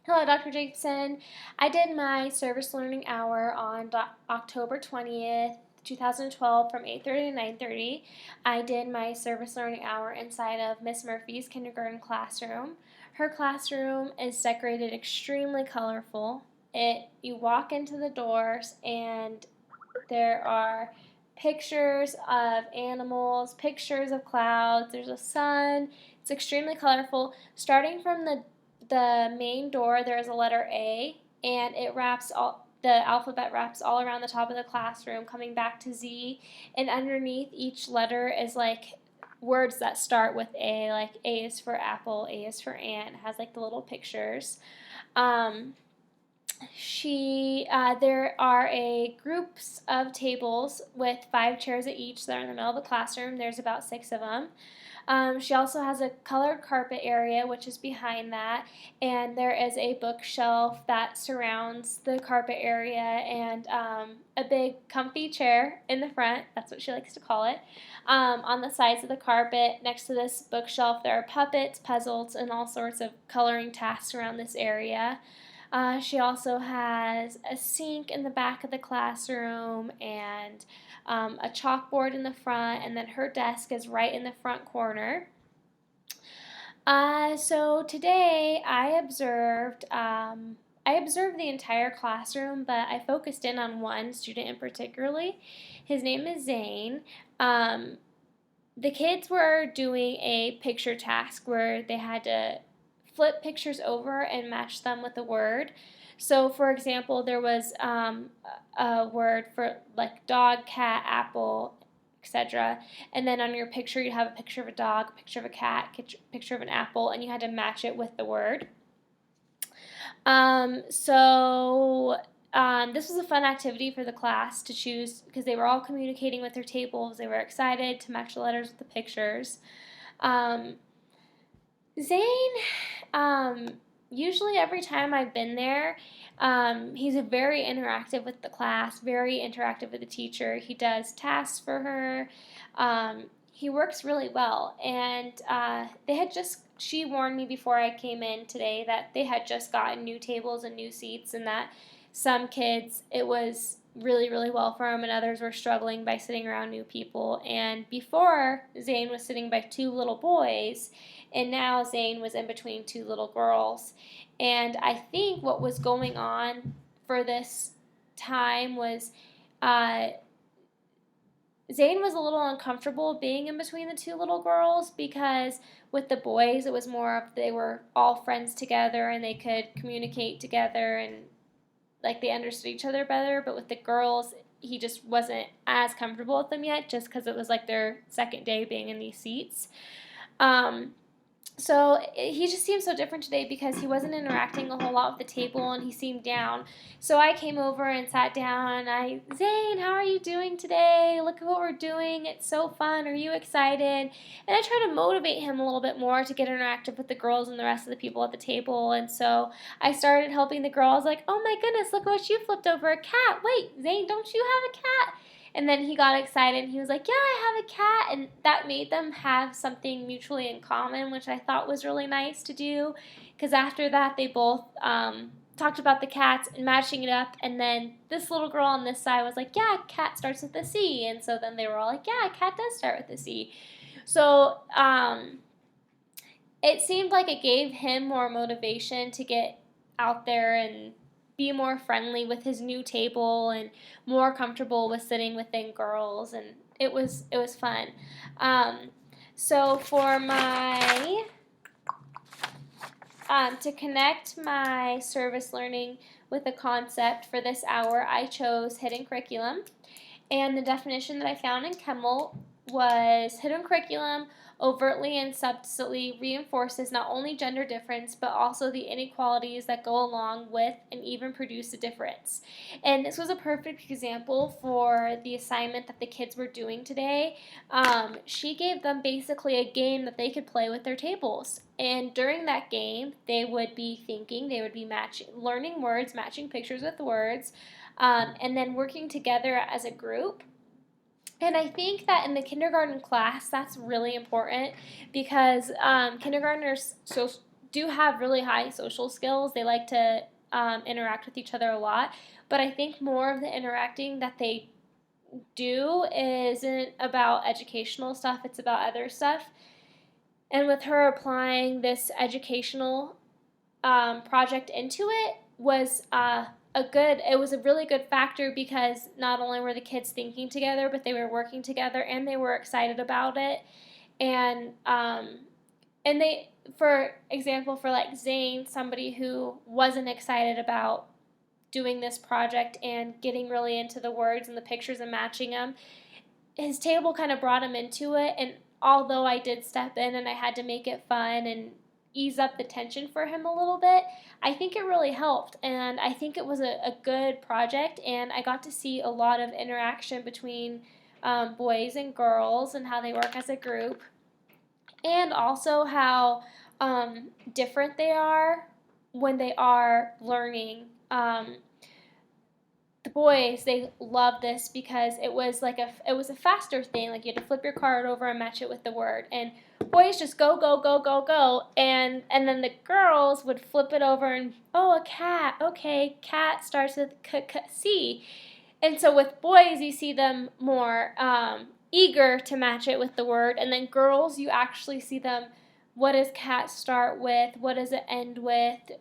Hello, Dr. Jacobson. I did my service learning hour on October 20th, 2012 from 8:30 to 9:30. I did my service learning hour inside of Miss Murphy's kindergarten classroom. Her classroom is decorated extremely colorful. You walk into the doors and there are pictures of animals, pictures of clouds, there's a sun. It's extremely colorful. Starting from the main door, there is a letter A, and the alphabet wraps all around the top of the classroom, coming back to Z, and underneath each letter is like words that start with A, like A is for apple, A is for ant. It has like the little pictures. Um, there are groups of tables with 5 chairs at each that are in the middle of the classroom. There's about 6 of them. She also has a colored carpet area, which is behind that, and there is a bookshelf that surrounds the carpet area, and a big comfy chair in the front. That's what she likes to call it. On the sides of the carpet, next to this bookshelf, there are puppets, puzzles, and all sorts of coloring tasks around this area. She also has a sink in the back of the classroom and a chalkboard in the front, and then her desk is right in the front corner. So today I observed the entire classroom, but I focused in on one student in particularly. His name is Zane. Um, the kids were doing a picture task where they had to flip pictures over and match them with a word. So, for example, there was a word for like dog, cat, apple, etc. And then on your picture, you'd have a picture of a dog, a picture of a cat, a picture of an apple, and you had to match it with the word. This was a fun activity for the class to choose because they were all communicating with their tables. They were excited to match the letters with the pictures. Um, Zane, usually every time I've been there, he's very interactive with the class, very interactive with the teacher. He does tasks for her. He works really well. And she warned me before I came in today that they had just gotten new tables and new seats, and that some kids, it was really, really well for them, and others were struggling by sitting around new people. And before, Zane was sitting by 2 little boys, and now Zane was in between 2 little girls. And I think what was going on for this time was uh, Zane was a little uncomfortable being in between the 2 little girls because with the boys it was more of they were all friends together and they could communicate together and like they understood each other better. But with the girls, he just wasn't as comfortable with them yet, just because it was like their second day being in these seats. Um, so he just seemed so different today because he wasn't interacting a whole lot with the table and he seemed down. So I came over and sat down and Zane, how are you doing today? Look at what we're doing. It's so fun. Are you excited? And I try to motivate him a little bit more to get interactive with the girls and the rest of the people at the table. And so I started helping the girls like, oh my goodness, look what you flipped over, a cat. Wait, Zane, don't you have a cat? And then he got excited and he was like, yeah, I have a cat. And that made them have something mutually in common, which I thought was really nice to do. Because after that, they both talked about the cats and matching it up. And then this little girl on this side was like, yeah, cat starts with a C. And so then they were all like, yeah, cat does start with a C. So it seemed like it gave him more motivation to get out there and be more friendly with his new table and more comfortable with sitting within girls, and it was fun. Um, so for my to connect my service learning with a concept for this hour, I chose hidden curriculum, and the definition that I found in Kemmel was hidden curriculum overtly and subtly reinforces not only gender difference but also the inequalities that go along with and even produce a difference. And this was a perfect example for the assignment that the kids were doing today. She gave them basically a game that they could play with their tables. And during that game, they would be thinking, they would be learning words, matching pictures with words, and then working together as a group. And I think that in the kindergarten class, that's really important because kindergartners, so do have really high social skills. They like to interact with each other a lot, but I think more of the interacting that they do isn't about educational stuff, it's about other stuff. And with her applying this educational project into it was it was a really good factor, because not only were the kids thinking together, but they were working together and they were excited about it. And they, for example, for like Zane, somebody who wasn't excited about doing this project and getting really into the words and the pictures and matching them, his table kind of brought him into it. And although I did step in and I had to make it fun and ease up the tension for him a little bit, I think it really helped. And I think it was a good project, and I got to see a lot of interaction between boys and girls and how they work as a group, and also how different they are when they are learning. The boys, they loved this because it was a faster thing. Like, you had to flip your card over and match it with the word. And boys just go go go go go, and then the girls would flip it over and, oh, a cat. Okay, cat starts with C. And so with boys, you see them more eager to match it with the word, and then girls, you actually see them, what does cat start with, what does it end with,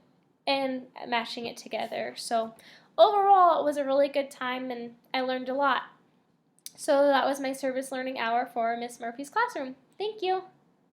and matching it together. So overall, it was a really good time, and I learned a lot. So that was my service learning hour for Miss Murphy's classroom. Thank you.